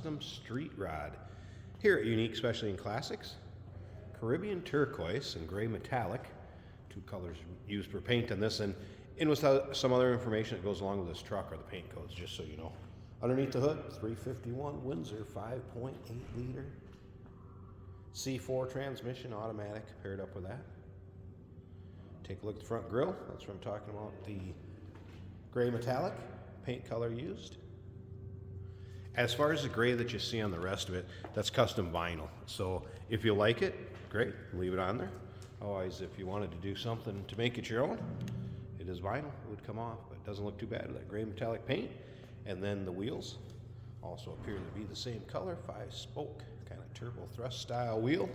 custom street rod. Here at Unique Specialty and Classics, Caribbean turquoise and gray metallic, two colors used for paint on this, and in with some other information that goes along with this truck are the paint codes, just so you know. Underneath the hood, 351 Windsor 5.8 liter C4 transmission, automatic, paired up with that. Take a look at the front grille. That's what I'm talking about, the gray metallic paint color used. As far as the gray that you see on the rest of it, that's custom vinyl. So if you like it, great, leave it on there. Otherwise, if you wanted to do something to make it your own, it is vinyl, it would come off, but it doesn't look too bad with that gray metallic paint. And then the wheels also appear to be the same color, 5-spoke, kind of turbo thrust style wheel.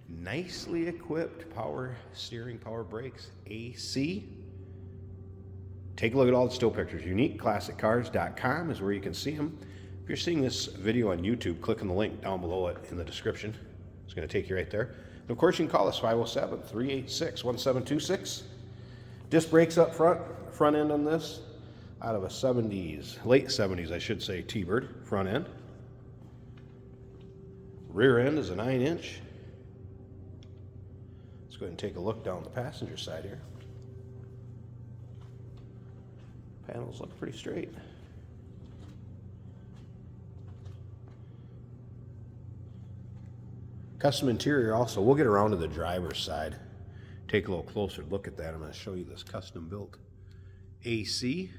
Nicely equipped power steering, power brakes, AC. Take a look at all the still pictures. UniqueClassicCars.com is where you can see them. If you're seeing this video on YouTube, click on the link down below it in the description. It's going to take you right there. And of course, you can call us 507-386-1726. Disc brakes up front end on this, out of a 70s, late 70s, I should say, T-Bird front end. Rear end is a 9-inch. Let's go ahead and take a look down the passenger side here. Panels look pretty straight. Custom interior also. We'll get around to the driver's side. Take a little closer look at that. I'm going to show you this custom built AC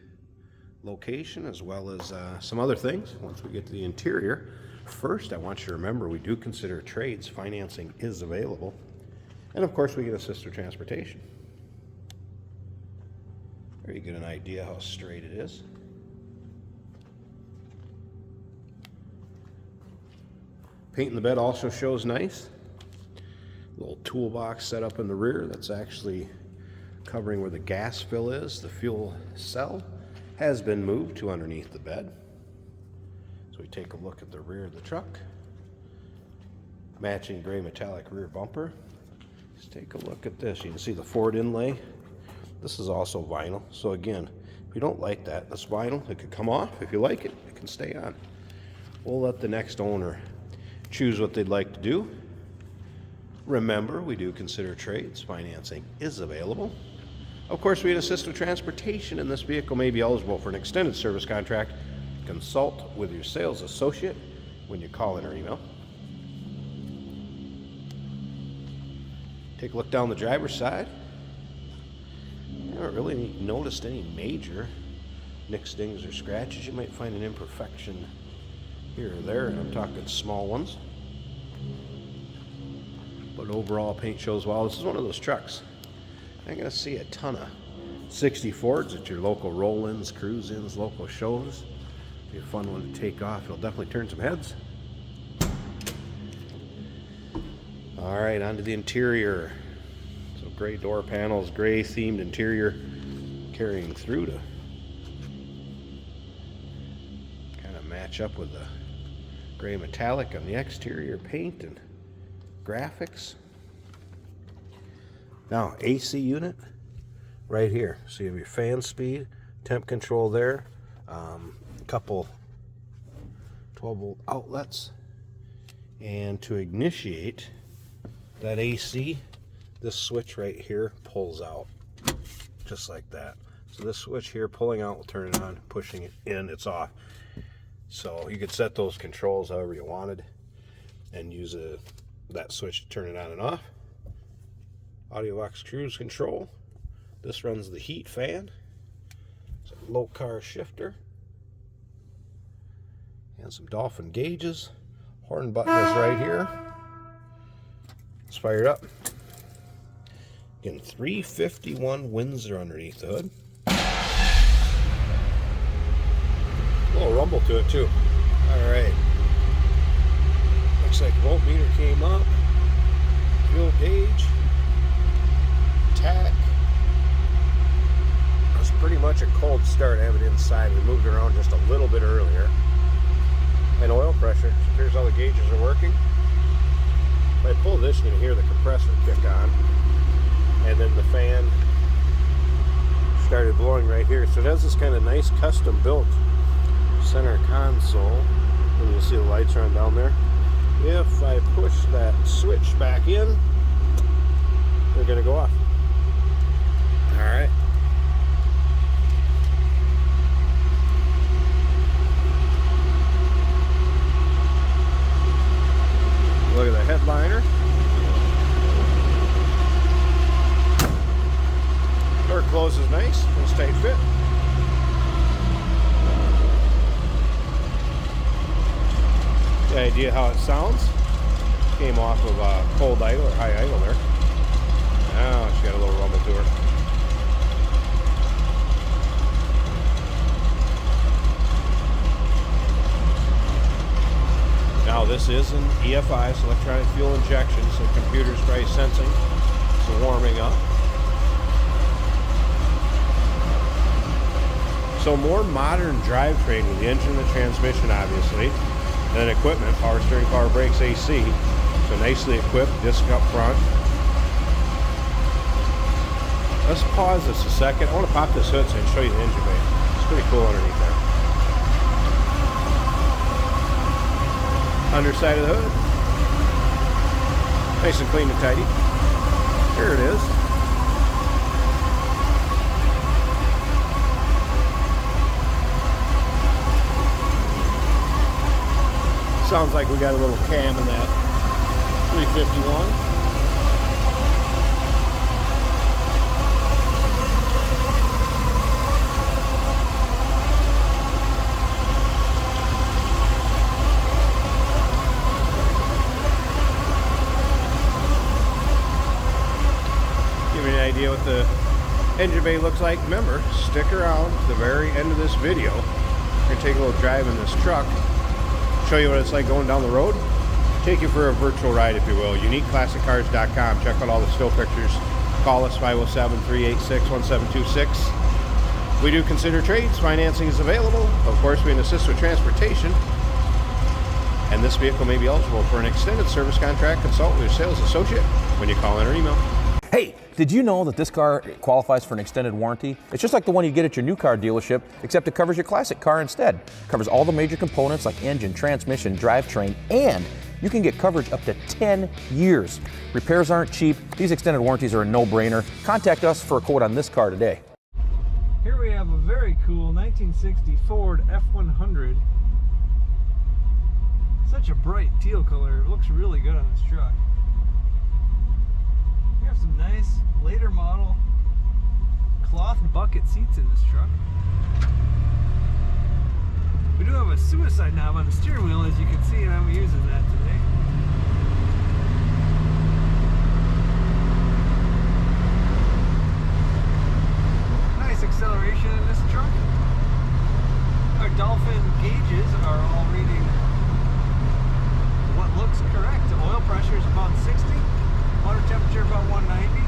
location as well as some other things once we get to the interior. First, I want you to remember we do consider trades. Financing is available. And of course, we get sister transportation. There you get an idea how straight it is. Paint in the bed also shows nice. Little toolbox set up in the rear that's actually covering where the gas fill is. The fuel cell has been moved to underneath the bed. So we take a look at the rear of the truck. Matching gray metallic rear bumper. Let's take a look at this. You can see the Ford inlay. This is also vinyl. So again, if you don't like that, this vinyl, it could come off. If you like it, it can stay on. We'll let the next owner choose what they'd like to do. Remember, we do consider trades. Financing is available. Of course, we assist with transportation, and this vehicle may be eligible for an extended service contract. Consult with your sales associate when you call in or email. Take a look down the driver's side. I haven't really noticed any major nicks, dings, or scratches. You might find an imperfection here or there, and I'm talking small ones. But overall, paint shows well. This is one of those trucks. I'm going to see a ton of 60 Fords at your local roll-ins, cruise-ins, local shows. Be a fun one to take off. It'll definitely turn some heads. All right, onto the interior. So gray door panels, gray themed interior, carrying through to kind of match up with the gray metallic on the exterior paint and graphics. Now, AC unit right here. So you have your fan speed, temp control there, couple 12-volt outlets, and to initiate that AC, this switch right here pulls out just like that. So this switch here pulling out will turn it on, pushing it in, it's off. So you could set those controls however you wanted and use that switch to turn it on and off. AudioVox cruise control. This runs the heat fan. It's a low car shifter. And some Dolphin gauges. Horn button is right here. Let's fire it up. Again, 351 Windsor underneath the hood. A little rumble to it too. Alright. Looks like voltmeter came up. Fuel gauge. Tack. It was pretty much a cold start. I have it inside. We moved around just a little bit earlier. And oil pressure. It appears all the gauges are working. If I pull this, you're going to hear the compressor kick on. And then the fan started blowing right here. So it has this kind of nice custom built center console. And you'll see the lights are on down there. If I push that switch back in, they're going to go off. All right. Look at the headliner. Door closes nice, nice tight fit. The idea how it sounds came off of a cold idle or high idle there. Now she got a little rumble to her. Now this is an EFI, so electronic fuel injection, so computer's probably sensing, so warming up. So more modern drivetrain with the engine and the transmission, obviously, than equipment, power steering, power brakes, AC. So nicely equipped, disc up front. Let's pause this a second. I want to pop this hood so I can show you the engine bay. It's pretty cool underneath there. Underside of the hood. Nice and clean and tidy. Here it is. Sounds like we got a little cam in that 351. Give you an idea what the engine bay looks like. Remember, stick around to the very end of this video. We're going to take a little drive in this truck. Show you what it's like going down the road. Take you for a virtual ride, if you will. UniqueClassicCars.com. Check out all the still pictures. Call us 507-386-1726. We do consider trades. Financing is available. Of course, we can assist with transportation. And this vehicle may be eligible for an extended service contract. Consult with your sales associate when you call in or email. Hey, did you know that this car qualifies for an extended warranty? It's just like the one you get at your new car dealership, except it covers your classic car instead. It covers all the major components like engine, transmission, drivetrain, and you can get coverage up to 10 years. Repairs aren't cheap. These extended warranties are a no-brainer. Contact us for a quote on this car today. Here we have a very cool 1960 Ford F-100. Such a bright teal color. It looks really good on this truck. We have some nice later model cloth bucket seats in this truck. We do have a suicide knob on the steering wheel, as you can see, and I'm using that today. Nice acceleration in this truck. Our Dolphin gauges are all reading what looks correct. The oil pressure is about 60. Water temperature about 190.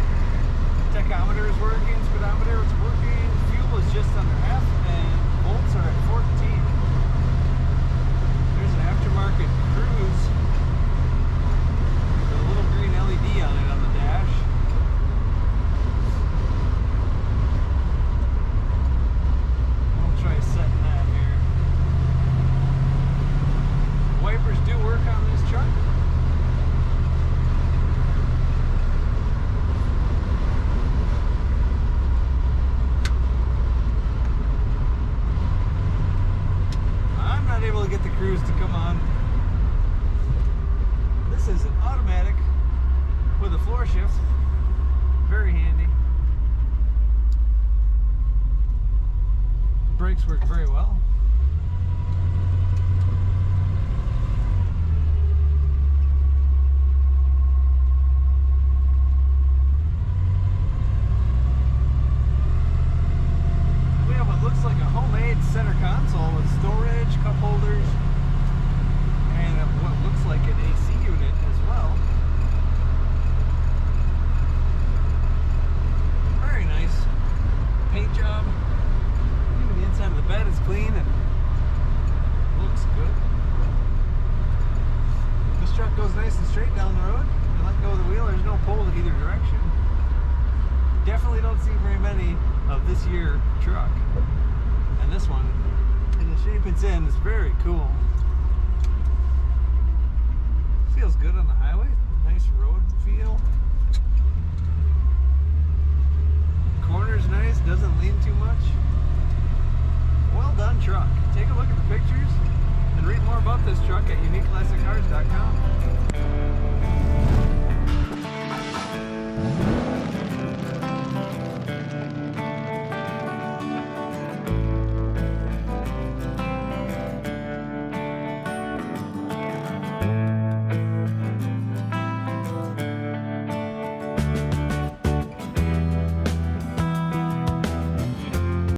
Tachometer is working, speedometer is working, fuel is just under half, and volts are at 14. There's an aftermarket cruise with a little green LED on it on the dash. I'll try setting that here. Wipers do work on this truck. Able to get the cruise to come on. This is an automatic with a floor shift. Very handy. Brakes work very well. We have what looks like a homemade center console with storage, cup holders, and what looks like an AC unit as well. Very nice paint job. Even the inside of the bed is clean and looks good. This truck goes nice and straight down the road. You let go of the wheel, there's no pull in either direction. Definitely don't see very many of this year truck. And this one, in the shape it's in, is very cool. feels good on the highway. Nice road feel. Corner's nice, doesn't lean too much. Well done truck. Take a look at the pictures and read more about this truck at uniqueclassiccars.com.